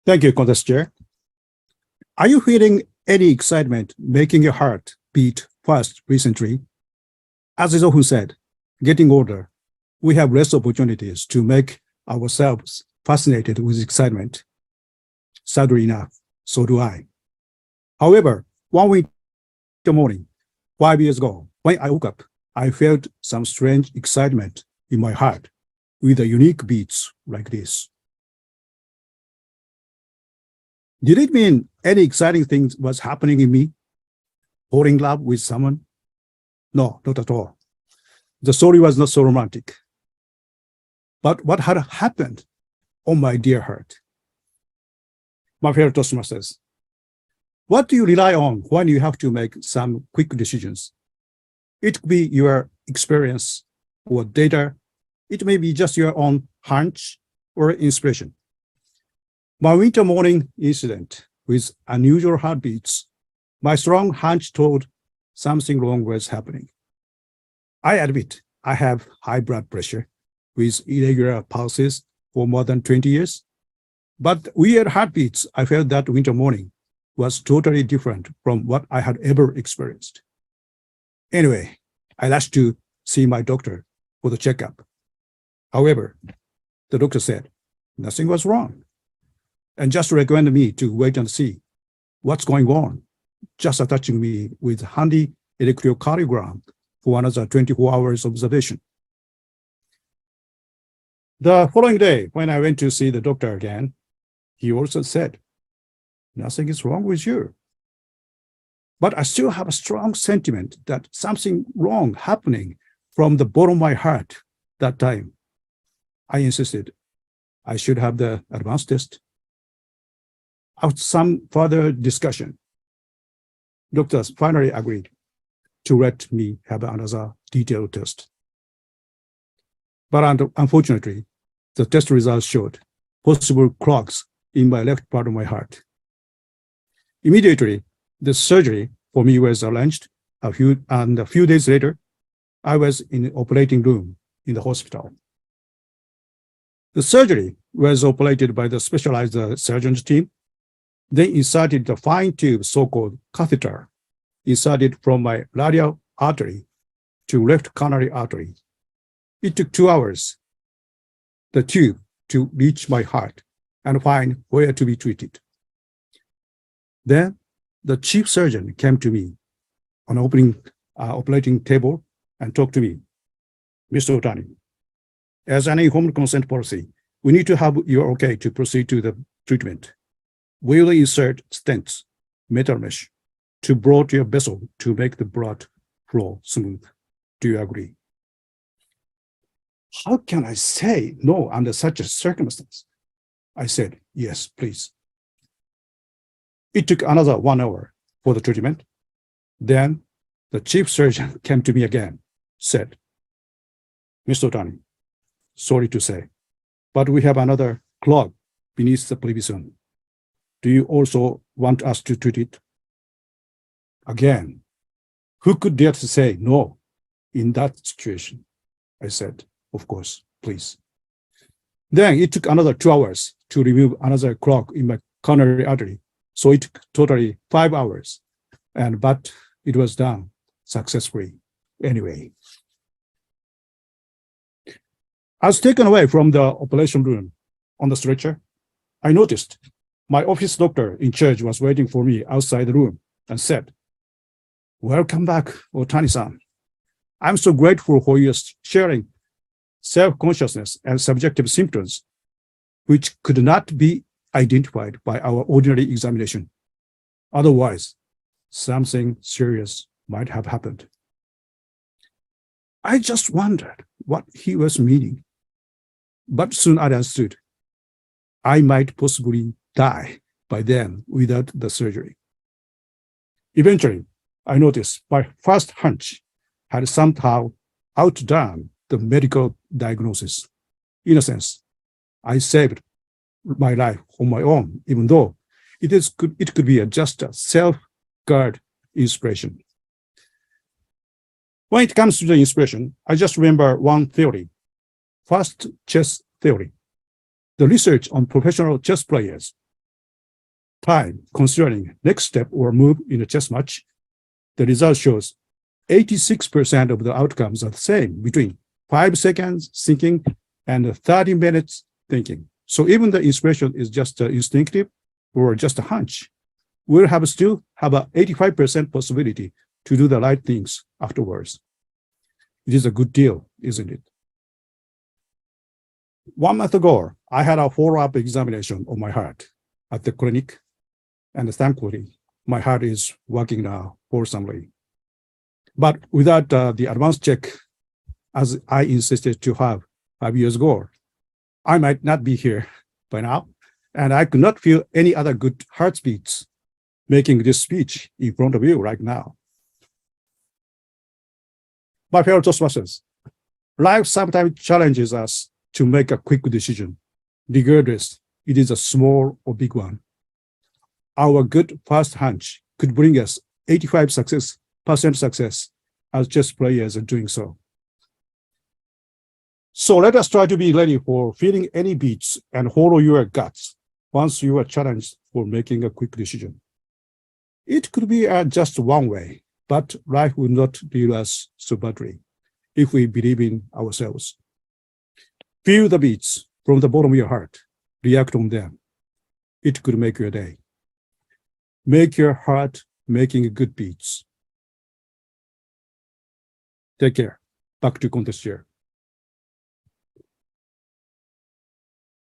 Thank you, Contest Chair. Are you feeling any excitement making your heart beat fast recently? As is often said, getting older, we have less opportunities to make ourselves fascinated with excitement. Sadly enough, so do I. However, one winter morning, 5 years ago, when I woke up, I felt some strange excitement in my heart with a unique beats like this. Did it mean any exciting thing was happening in me? Falling in love with someone? No, not at all. The story was not so romantic. But what had happened? Oh, my dear heart. My fellow Toastmasters, what do you rely on when you have to make some quick decisions? It could be your experience or data. It may be just your own hunch or inspiration. My winter morning incident with unusual heartbeats, my strong hunch told something wrong was happening. I admit I have high blood pressure with irregular pulses for more than 20 years, but weird heartbeats I felt that winter morning was totally different from what I had ever experienced. Anyway, I rushed to see my doctor for the checkup. However, the doctor said nothing was wrong and just recommended me to wait and see what's going on, just attaching me with handy electrocardiogram for another 24 hours observation. The following day, when I went to see the doctor again, he also said, nothing is wrong with you. But I still have a strong sentiment that something wrong happening from the bottom of my heart that time. I insisted I should have the advanced test. After some further discussion, doctors finally agreed to let me have another detailed test. But unfortunately, the test results showed possible clogs in my left part of my heart. Immediately, the surgery for me was arranged. A few days later, I was in the operating room in the hospital. The surgery was operated by the specialized surgeons team. They inserted the fine tube, so-called catheter, inserted from my radial artery to left coronary artery. It took 2 hours, the tube, to reach my heart and find where to be treated. Then the chief surgeon came to me on operating table and talked to me. Mr. Otani, as an informed consent policy, we need to have your okay to proceed to the treatment. We will insert stents, metal mesh, to broad your vessel to make the blood flow smooth. Do you agree? How can I say no under such a circumstance? I said, yes, please. It took another 1 hour for the treatment. Then the chief surgeon came to me again, said, Mr. Otani, sorry to say, but we have another clog beneath the previous one. Do you also want us to treat it? Again, who could dare to say no in that situation? I said, of course, please. Then it took another 2 hours to remove another clog in my coronary artery. So it took totally 5 hours, but it was done successfully anyway. I was taken away from the operation room on the stretcher. I noticed my office doctor in charge was waiting for me outside the room and said, welcome back, Otani-san. I'm so grateful for your sharing self-consciousness and subjective symptoms, which could not be identified by our ordinary examination. Otherwise, something serious might have happened. I just wondered what he was meaning, but soon I understood I might possibly die by then without the surgery. Eventually, I noticed my first hunch had somehow outdone the medical diagnosis. In a sense, I saved my life on my own, even though it could be just a self-guard inspiration. When it comes to the inspiration, I just remember one theory, fast chess theory. The research on professional chess players time considering next step or move in a chess match, the result shows 86% of the outcomes are the same between 5 seconds thinking and 30 minutes thinking. So even the inspiration is just instinctive or just a hunch, we'll still have an 85% possibility to do the right things afterwards. It is a good deal, isn't it? 1 month ago, I had a follow-up examination of my heart at the clinic, and thankfully, my heart is working now wholesomely. But without the advanced check, as I insisted to have 5 years ago, I might not be here by now, and I could not feel any other good heartbeats making this speech in front of you right now. My fellow Toastmasters, life sometimes challenges us to make a quick decision, regardless it is a small or big one. Our good first hunch could bring us 85% success as chess players are doing so. So let us try to be ready for feeling any beats and follow your guts once you are challenged for making a quick decision. It could be just one way, but life will not deal us so badly if we believe in ourselves. Feel the beats from the bottom of your heart. React on them. It could make your day. Make your heart making good beats. Take care. Back to contest chair.